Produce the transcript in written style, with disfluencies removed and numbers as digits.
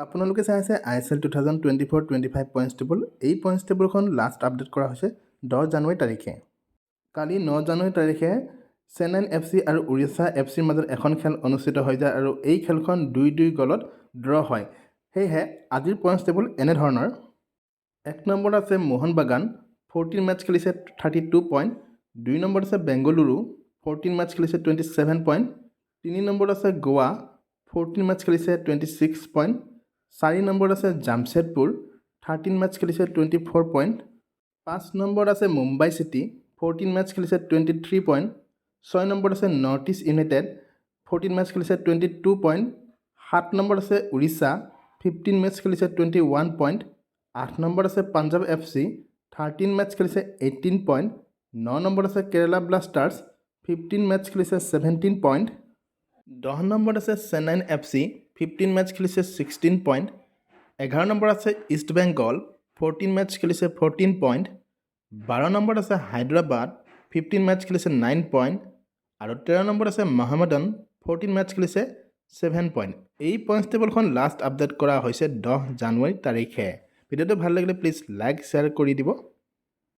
আপোনালোকে চাই আছে ISL 2024-25 পইণ্টছ টেবুল। এই পইণ্টছ টেবুলখন লাষ্ট আপডেট কৰা হৈছে 10 জানুৱাৰী তাৰিখে। কালি 9 জানুৱাৰী তাৰিখে চেন্নাইন FC আৰু উৰিষ্যা FCৰ মাজত এখন খেল অনুষ্ঠিত হৈ যায় আৰু এই খেলখন 2-2 গলত ড্ৰ হয়। সেয়েহে আজিৰ পইণ্টছ টেবুল এনেধৰণৰ। 1 নম্বৰত আছে মোহন বাগান, 14 মেটচ খেলিছে 32 পইণ্ট। 2 নম্বৰত আছে বেংগলুৰু, 14 মেটচ খেলিছে 27 পইণ্ট। 3 নম্বৰত আছে গোৱা, 14 মেটচ খেলিছে 26 পইণ্ট। 4 নম্বৰত আছে জামছেদপুৰ, 13 মেটচ খেলিছে 24 পইণ্ট। 5 নম্বৰত আছে মুম্বাই চিটি, 14 মেটচ খেলিছে 23 পইণ্ট। 6 নম্বৰত আছে নৰ্থ ইষ্ট ইউনাইটেড, 14 মেটচ খেলিছে 22 পইণ্ট। 7 নম্বৰত আছে উৰিষ্যা, 15 মেটচ খেলিছে 21 পইণ্ট। 8 নম্বৰত আছে পাঞ্জাৱ FC, 13 মেটচ খেলিছে 18 পইণ্ট। 9 নম্বৰত আছে কেৰালা ব্লাষ্টাৰ্ছ, 15 মেটচ খেলিছে 17 পইণ্ট। 10 নম্বৰত আছে চেন্নাইন FC, 15 মেটচ খেলিছে 16 পইণ্ট। 11 নম্বৰত আছে ইষ্ট বেংগল, 14 মেটচ খেলিছে 14 পইণ্ট। 12 নম্বৰত আছে হায়দৰাবাদ, 15 মেটচ খেলিছে 9 পইণ্ট। আৰু 13 নম্বৰত আছে মহম্মদন, 14 মেটচ খেলিছে 7 পইণ্ট। এই পইণ্টছ টেবুলখন লাষ্ট আপডেট কৰা হৈছে 10 জানুৱাৰী তাৰিখে। ভিডিঅ'টো ভাল লাগিলে প্লিজ লাইক শ্বেয়াৰ কৰি দিব।